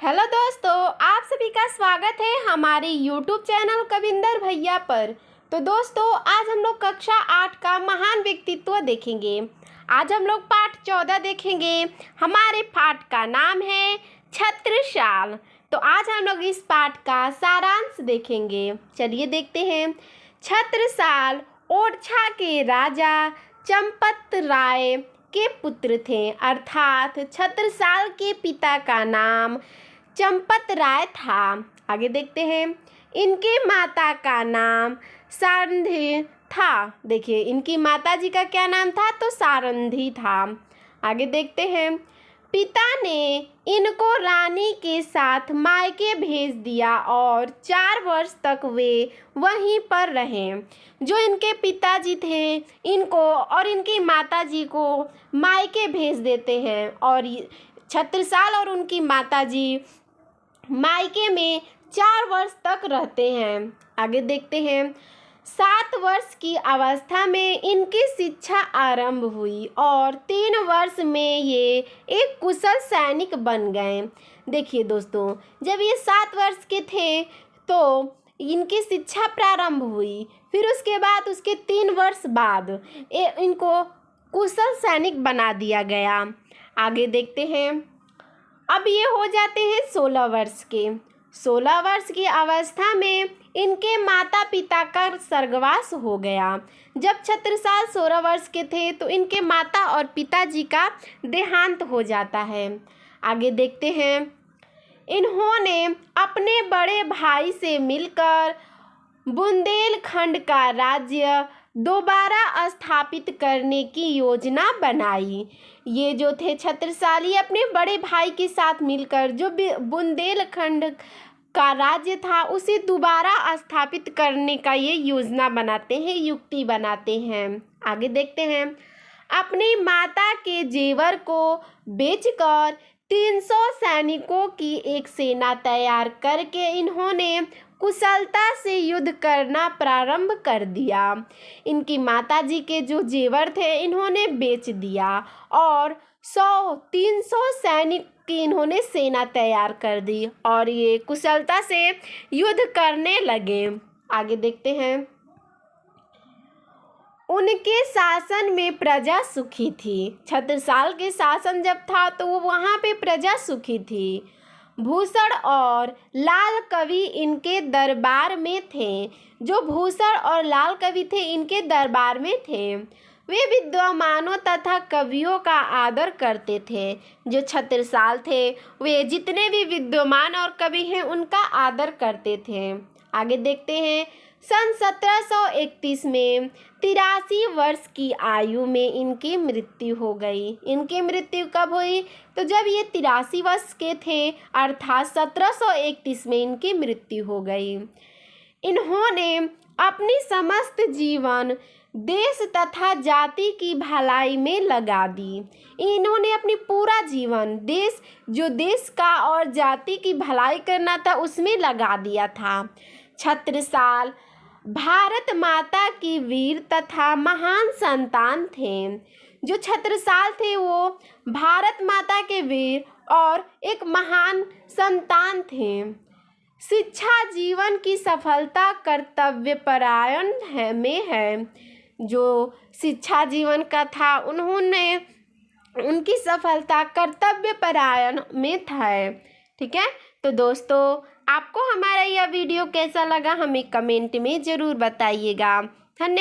Hello दोस्तों, आप सभी का स्वागत है हमारे YouTube चैनल कविंदर भैया पर। तो दोस्तों, आज हम लोग कक्षा 8 का महान व्यक्तित्व देखेंगे। आज हम लोग पाठ 14 देखेंगे। हमारे पाठ का नाम है छत्रसाल। तो आज हम लोग इस पाठ का सारांश देखेंगे। चलिए देखते हैं। छत्रसाल ओरछा के राजा चंपत राय के पुत्र थे, अर्थात छत्रसाल के पिता का नाम चंपत राय था। आगे देखते हैं। इनके माता का नाम सारंधी था। देखिए, इनकी माता जी का क्या नाम था? तो सारंधी था। आगे देखते हैं। पिता ने इनको रानी के साथ मायके भेज दिया और 4 वर्ष तक वे वहीं पर रहे। जो इनके पिताजी थे, इनको और इनकी माताजी को मायके भेज देते हैं और छत्रसाल और उनकी माताजी मायके में 4 वर्ष तक रहते हैं। आगे देखते हैं। 7 वर्ष की अवस्था में इनकी शिक्षा आरंभ हुई और 3 वर्ष में ये एक कुशल सैनिक बन गए। देखिए दोस्तों, जब ये 7 वर्ष के थे तो इनकी शिक्षा प्रारंभ हुई, फिर उसके बाद उसके 3 वर्ष बाद इनको कुशल सैनिक बना दिया गया। आगे देखते हैं। अब ये हो जाते हैं 16 वर्ष के। 16 वर्ष की अवस्था में इनके माता पिता का स्वर्गवास हो गया। जब छत्रसाल 16 वर्ष के थे तो इनके माता और पिताजी का देहांत हो जाता है। आगे देखते हैं। इन्होंने अपने बड़े भाई से मिलकर बुंदेलखंड का राज्य दोबारा स्थापित करने की योजना बनाई। ये जो थे छत्रसाली अपने बड़े भाई के साथ मिलकर जो बुंदेलखंड का राज्य था उसे दोबारा स्थापित करने का ये योजना बनाते हैं, युक्ति बनाते हैं। आगे देखते हैं। अपनी माता के जेवर को बेचकर 300 सैनिकों की एक सेना तैयार करके इन्होंने कुशलता से युद्ध करना प्रारंभ कर दिया। इनकी माताजी के जो जेवर थे इन्होंने बेच दिया और 300 सैनिक की इन्होंने सेना तैयार कर दी और ये कुशलता से युद्ध करने लगे। आगे देखते हैं। उनके शासन में प्रजा सुखी थी। छत्रसाल के शासन जब था तो वो वहाँ पे प्रजा सुखी थी। भूषण और लाल कवि इनके दरबार में थे। जो भूषण और लाल कवि थे इनके दरबार में थे। वे विद्वानों तथा कवियों का आदर करते थे। जो छत्रसाल थे वे जितने भी विद्वान और कवि हैं उनका आदर करते थे। आगे देखते हैं। सन 1731 में 83 वर्ष की आयु में इनकी मृत्यु हो गई। इनकी मृत्यु कब हुई? तो जब ये 83 वर्ष के थे, अर्थात 1731 में इनकी मृत्यु हो गई। इन्होंने अपनी समस्त जीवन देश तथा जाति की भलाई में लगा दी। इन्होंने अपनी पूरा जीवन देश का और जाति की भलाई करना था उसमें लगा दिया था। छत्रसाल भारत माता की वीर तथा महान संतान थे। जो छत्रसाल थे वो भारत माता के वीर और एक महान संतान थे। शिक्षा जीवन की सफलता कर्तव्यपरायण है। जो शिक्षा जीवन का था उन्होंने उनकी सफलता कर्तव्यपरायण में था। ठीक है। तो दोस्तों, आपको हमारा यह वीडियो कैसा लगा हमें कमेंट में ज़रूर बताइएगा।